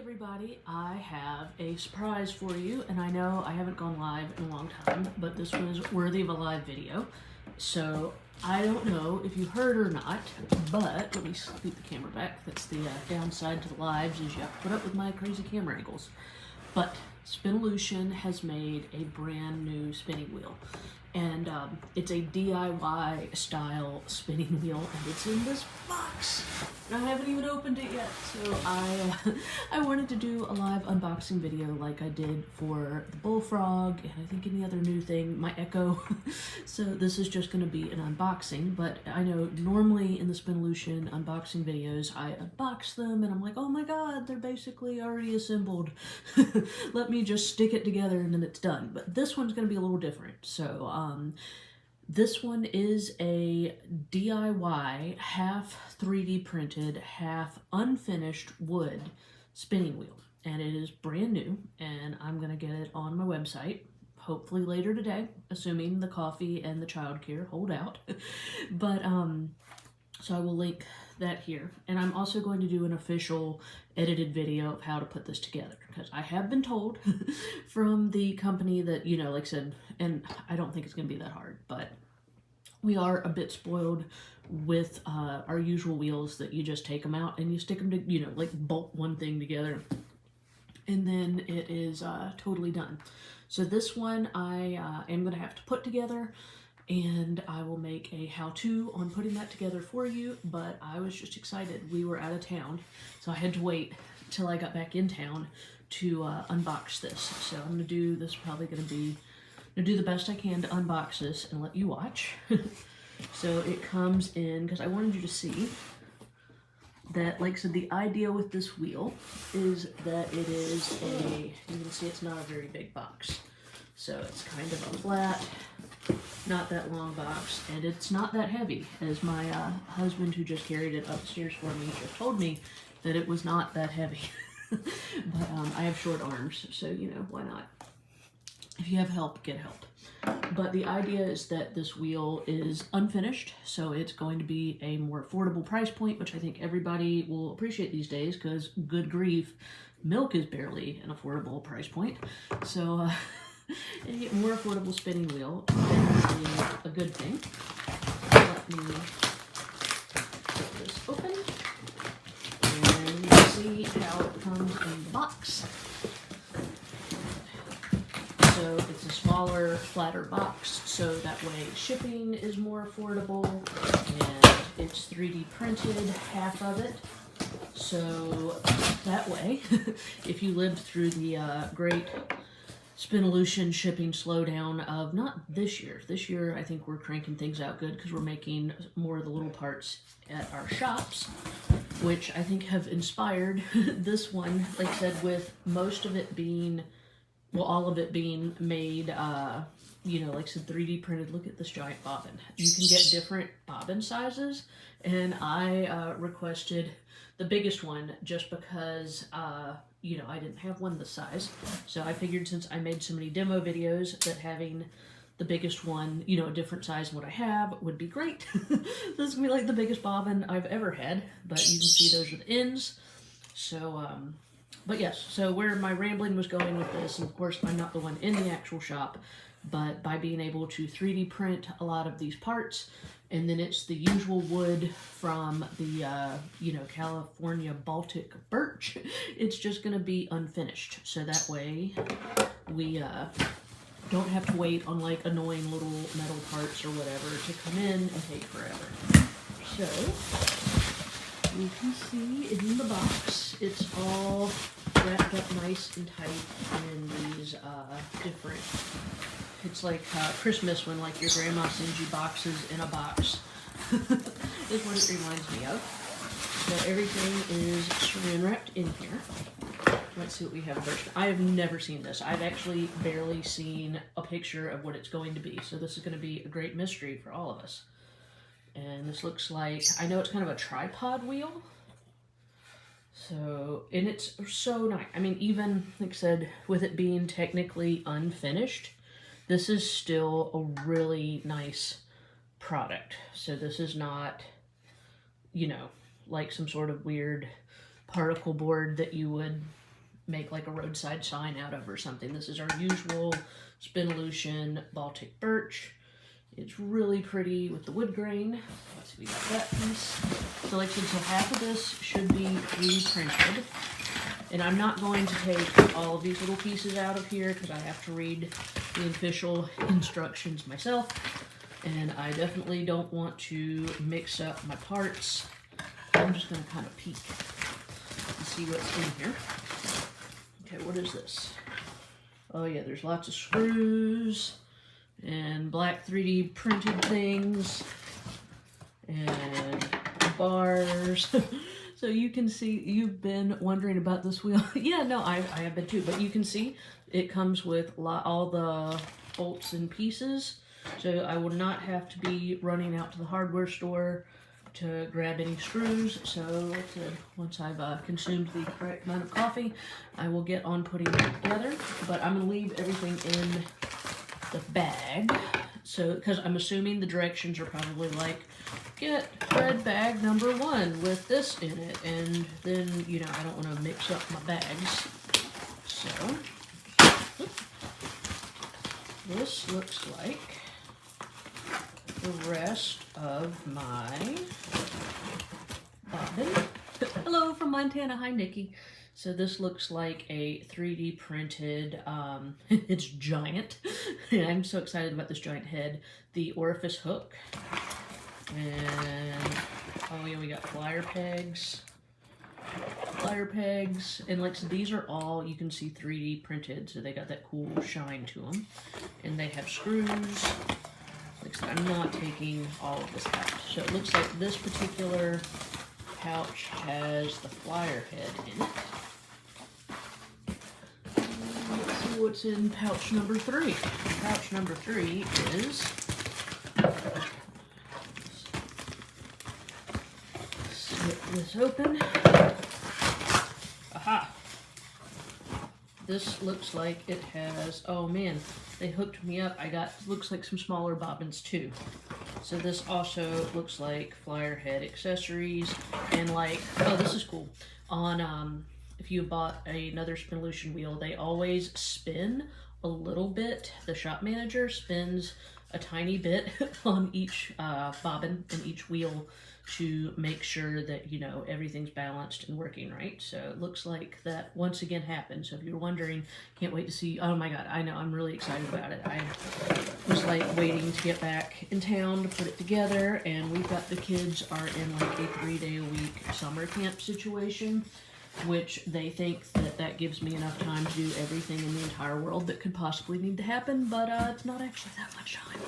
Everybody, I have a surprise for you, and I know I haven't gone live in a long time, but this was worthy of a live video. So I don't know if you heard or not, but let me scoot the camera back. That's the downside to the lives, is you have to put up with my crazy camera angles. But Spinolution has made a brand new spinning wheel, and it's a DIY style spinning wheel, and it's in this box. I haven't even opened it yet, so I wanted to do a live unboxing video like I did for the Bullfrog, and I think any other new thing, my Echo. So this is just going to be an unboxing, but I know normally in the Spinolution unboxing videos, I unbox them, and I'm like, oh my god, they're basically already assembled. Let me just stick it together and then it's done. But this one's going to be a little different, so this one is a DIY, half 3D printed, half unfinished wood spinning wheel. And it is brand new, and I'm going to get it on my website, hopefully later today, assuming the coffee and the childcare hold out. But, so I will link that here. And I'm also going to do an official edited video of how to put this together, because I have been told from the company that, you know, like I said, and I don't think it's going to be that hard, but we are a bit spoiled with our usual wheels that you just take them out and you stick them to, you know, like bolt one thing together and then it is totally done. So this one I am going to have to put together, and I will make a how-to on putting that together for you, but I was just excited. We were out of town, so I had to wait till I got back in town to unbox this. So I'm going to do this, probably going to be, I'm going to do the best I can to unbox this and let you watch. So it comes in, because I wanted you to see that, like I said, the idea with this wheel is that it is a, you can see it's not a very big box. So it's kind of a flat, not that long box, and it's not that heavy, as my husband, who just carried it upstairs for me, just told me that it was not that heavy. But I have short arms, so, you know, why not? If you have help, get help. But the idea is that this wheel is unfinished, so it's going to be a more affordable price point, which I think everybody will appreciate these days, because good grief, milk is barely an affordable price point. So, a more affordable spinning wheel is a good thing. Let me get this open, and you can see how it comes in the box. So it's a smaller, flatter box, so that way shipping is more affordable, and it's 3D printed, half of it. So that way, if you lived through the great Spinolution shipping slowdown of not this year. This year, I think we're cranking things out good because we're making more of the little parts at our shops, which I think have inspired this one, like I said, with most of it being, well, all of it being made, you know, like I said, 3D printed. Look at this giant bobbin. You can get different bobbin sizes, and I requested the biggest one just because, you know, I didn't have one this size. So I figured, since I made so many demo videos, that having the biggest one, you know, a different size than what I have, would be great. This is going to be like the biggest bobbin I've ever had, but you can see those are the ends. So, but yes, so where my rambling was going with this, and of course I'm not the one in the actual shop, but by being able to 3D print a lot of these parts, and then it's the usual wood from the, you know, California Baltic birch, it's just going to be unfinished. So that way we don't have to wait on like annoying little metal parts or whatever to come in and take forever. So you can see in the box, it's all wrapped up nice and tight in these different, it's like Christmas when like your grandma sends you boxes in a box. Is what it reminds me of. So everything is saran wrapped in here. Let's see what we have first. I have never seen this. I've actually barely seen a picture of what it's going to be. So this is going to be a great mystery for all of us. And this looks like, I know it's kind of a tripod wheel. So, and it's so nice. I mean, even, like I said, with it being technically unfinished, this is still a really nice product. So this is not, you know, like some sort of weird particle board that you would make like a roadside sign out of or something. This is our usual Spinolution Baltic Birch. It's really pretty with the wood grain. Let's see, we got that piece. So like I said, so half of this should be 3D printed. And I'm not going to take all of these little pieces out of here because I have to read the official instructions myself. And I definitely don't want to mix up my parts. I'm just going to kind of peek and see what's in here. Okay, what is this? Oh yeah, there's lots of screws and black 3D printed things and bars. So you can see, you've been wondering about this wheel. Yeah, no, I have been too, but you can see it comes with all the bolts and pieces. So I will not have to be running out to the hardware store to grab any screws. So once I've consumed the correct amount of coffee, I will get on putting it together. But I'm going to leave everything in the bag. So, because I'm assuming the directions are probably like, get thread bag number 1 with this in it. And then, you know, I don't want to mix up my bags. So, this looks like the rest of my bobbin. Hello from Montana. Hi, Nikki. So this looks like a 3D printed, it's giant. I'm so excited about this giant head. The orifice hook. And, oh yeah, we got flyer pegs. And like, so these are all, you can see 3D printed, so they got that cool shine to them. And they have screws. Like I said, I'm not taking all of this out. So it looks like this particular pouch has the flyer head in it. Let's see what's in pouch number 3. Pouch number 3 is, slip this open. Aha! This looks like it has, oh man, they hooked me up. I got, looks like some smaller bobbins too. So this also looks like flyer head accessories and like, oh, this is cool. On, if you bought another Spinolution wheel, they always spin a little bit. The shop manager spins a tiny bit on each bobbin and each wheel to make sure that, you know, everything's balanced and working right. So it looks like that once again happened. So if you're wondering, can't wait to see, oh my god, I know, I'm really excited about it. I was like waiting to get back in town to put it together, and we've got, the kids are in like a 3-day-a-week summer camp situation, which they think that that gives me enough time to do everything in the entire world that could possibly need to happen, but it's not actually that much time.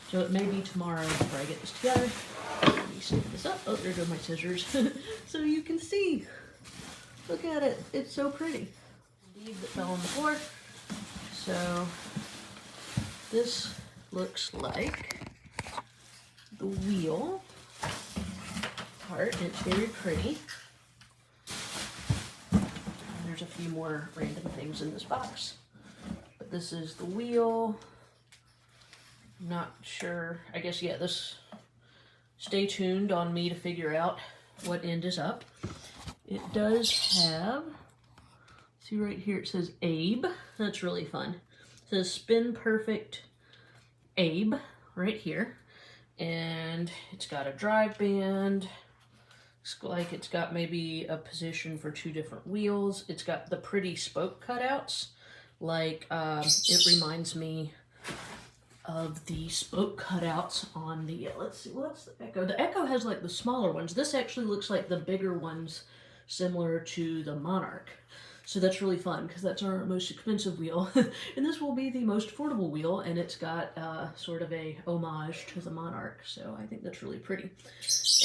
So it may be tomorrow before I get this together. Let me stand this up. Oh, there go my scissors. So you can see. Look at it. It's so pretty. Leaf that fell on the floor. So this looks like the wheel part. It's very pretty. And there's a few more random things in this box. But this is the wheel. Not sure. I guess, yeah, this... Stay tuned on me to figure out what end is up. It does have, see right here, it says Abe. That's really fun. It says SpinPerfect Abe right here. And it's got a drive band. Looks like it's got maybe a position for 2 different wheels. It's got the pretty spoke cutouts. Like, it reminds me of the spoke cutouts on the, let's see, what's the Echo? The Echo has like the smaller ones. This actually looks like the bigger ones, similar to the Monarch. So that's really fun because that's our most expensive wheel. And this will be the most affordable wheel, and it's got sort of a homage to the Monarch. So I think that's really pretty.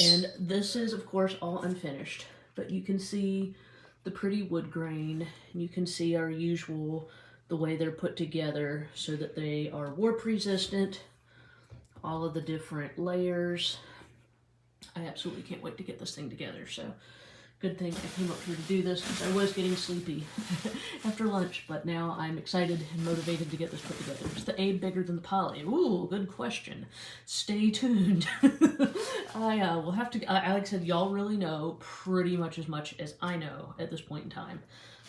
And this is, of course, all unfinished, but you can see the pretty wood grain, and you can see our usual, the way they're put together so that they are warp resistant, all of the different layers. I absolutely can't wait to get this thing together. So good thing I came up here to do this because I was getting sleepy after lunch, but now I'm excited and motivated to get this put together. Is the Abe bigger than the Poly? Ooh, good question. Stay tuned. I will have to, like I said, y'all really know pretty much as I know at this point in time.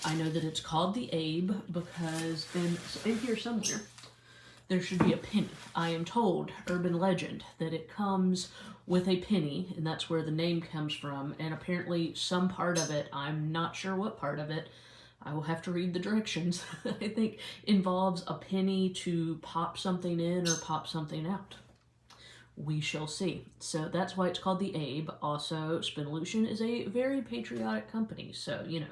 I know that it's called the Abe because in here somewhere there should be a penny. I am told, urban legend, that it comes with a penny, and that's where the name comes from, and apparently some part of it, I'm not sure what part of it, I will have to read the directions, I think involves a penny to pop something in or pop something out. We shall see. So that's why it's called the Abe. Also, Spinolution is a very patriotic company, so, you know,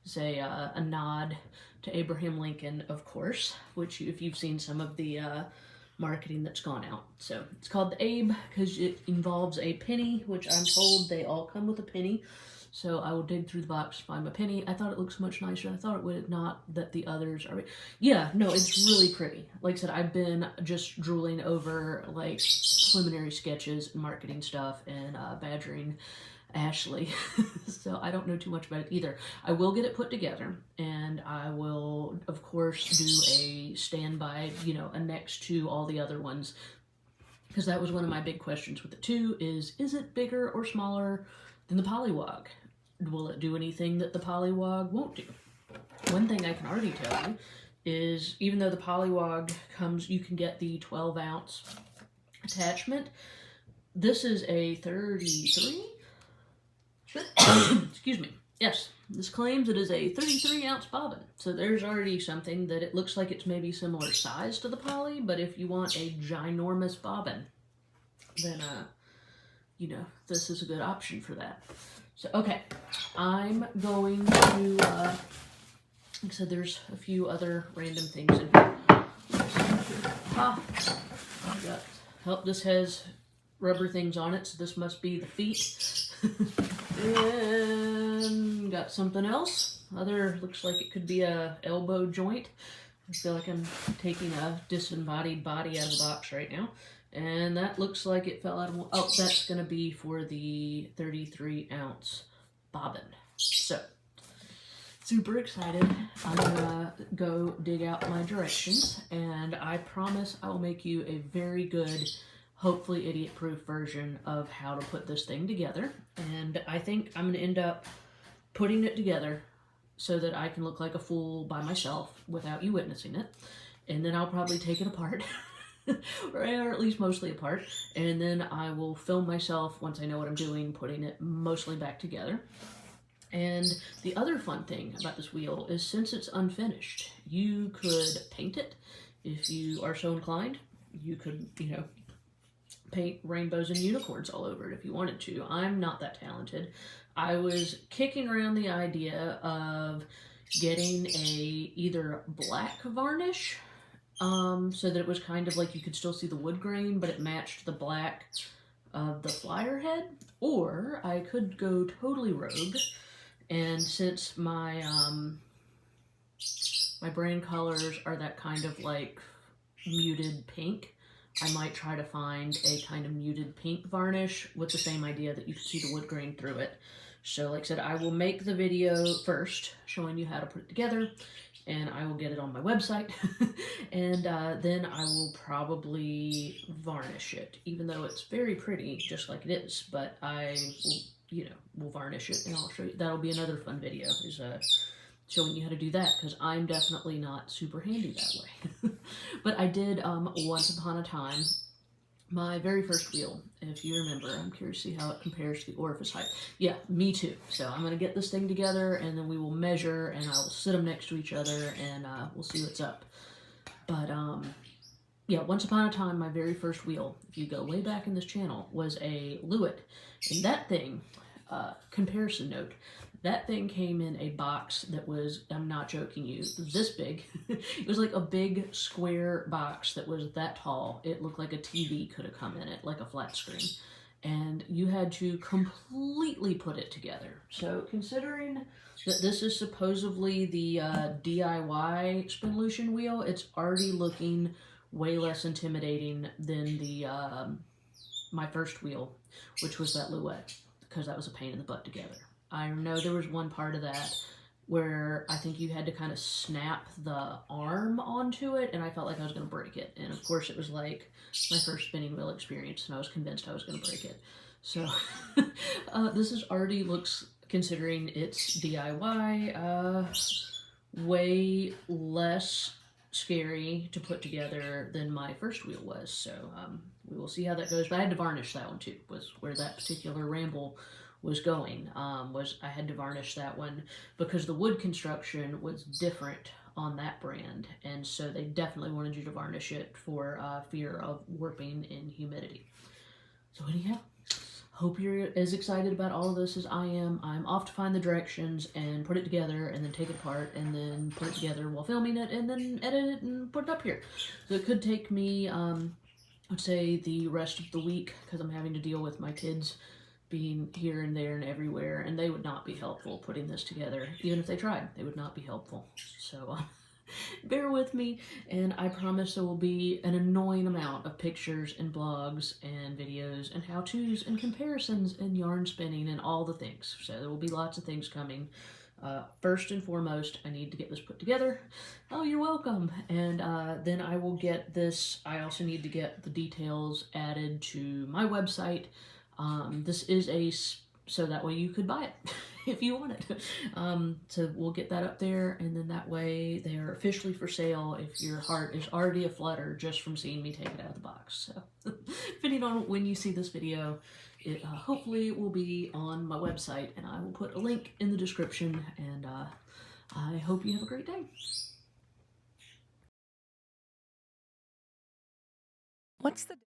it's a nod to Abraham Lincoln, of course, which if you've seen some of the marketing that's gone out. So it's called the Abe because it involves a penny, which I'm told they all come with a penny. So I will dig through the box, find my penny. I thought it looks much nicer. I thought it would, not that the others are. Yeah, no, it's really pretty. Like I said, I've been just drooling over like preliminary sketches and marketing stuff and badgering Ashley. So I don't know too much about it either. I will get it put together, and I will, of course, do a standby, you know, a next to all the other ones. Because that was one of my big questions with it too, is it bigger or smaller than the Polywog? Will it do anything that the Polywog won't do? One thing I can already tell you is even though the Polywog comes, you can get the 12-ounce attachment. This is a 33? Excuse me. Yes, this claims it is a 33-ounce bobbin. So there's already something that it looks like it's maybe similar size to the Poly, but if you want a ginormous bobbin, then, you know, this is a good option for that. So, okay, I'm going to, like I said, there's a few other random things in here. Help, this has rubber things on it, so this must be the feet. And got something else. Looks like it could be a elbow joint. I feel like I'm taking a disembodied body out of the box right now. And that looks like it fell out of, oh, that's going to be for the 33-ounce bobbin. So, super excited. I'm going to go dig out my directions, and I promise I will make you a very good, hopefully idiot-proof version of how to put this thing together. And I think I'm going to end up putting it together so that I can look like a fool by myself without you witnessing it. And then I'll probably take it apart. Or at least mostly apart, and then I will film myself once I know what I'm doing, putting it mostly back together. And the other fun thing about this wheel is since it's unfinished, you could paint it if you are so inclined. You could, you know, paint rainbows and unicorns all over it if you wanted to. I'm not that talented. I was kicking around the idea of getting either black varnish, so that it was kind of like you could still see the wood grain, but it matched the black of the flyer head. Or I could go totally rogue, and since my my brand colors are that kind of like muted pink, I might try to find a kind of muted pink varnish with the same idea that you can see the wood grain through it. So like I said, I will make the video first showing you how to put it together, and I will get it on my website, and then I will probably varnish it, even though it's very pretty, just like it is, but I will, you know, will varnish it, and I'll show you. That'll be another fun video, is showing you how to do that, because I'm definitely not super handy that way. But I did, once upon a time, my very first wheel, if you remember. I'm curious to see how it compares to the orifice height. Yeah, me too. So I'm going to get this thing together, and then we will measure, and I will sit them next to each other, and we'll see what's up. But, yeah, once upon a time, my very first wheel, if you go way back in this channel, was a Lewitt. And that thing, comparison note, that thing came in a box that was, I'm not joking you, this big. It was like a big square box that was that tall. It looked like a TV could have come in it, like a flat screen. And you had to completely put it together. So considering that this is supposedly the DIY Spinolution wheel, it's already looking way less intimidating than the my first wheel, which was that Lewitt, because that was a pain in the butt together. I know there was one part of that where I think you had to kind of snap the arm onto it, and I felt like I was going to break it. And of course, it was like my first spinning wheel experience, and I was convinced I was going to break it. So this is already looks considering it's DIY, way less scary to put together than my first wheel was. So we will see how that goes. But I had to varnish that one too, was where that particular ramble was going. Was I had to varnish that one because the wood construction was different on that brand, and so they definitely wanted you to varnish it for fear of warping in humidity. So anyhow, hope you're as excited about all of this as I am. I'm off to find the directions and put it together and then take it apart and then put it together while filming it and then edit it and put it up here. So it could take me, I'd say the rest of the week because I'm having to deal with my kids being here and there and everywhere, and they would not be helpful putting this together. Even if they tried, they would not be helpful. So bear with me, and I promise there will be an annoying amount of pictures and blogs and videos and how-tos and comparisons and yarn spinning and all the things. So there will be lots of things coming. First and foremost, I need to get this put together. Oh, you're welcome. And then I will get this. I also need to get the details added to my website. This is so that way you could buy it if you want it. So we'll get that up there, and then that way they are officially for sale if your heart is already aflutter just from seeing me take it out of the box. So depending on when you see this video, it hopefully will be on my website, and I will put a link in the description, and I hope you have a great day. What's the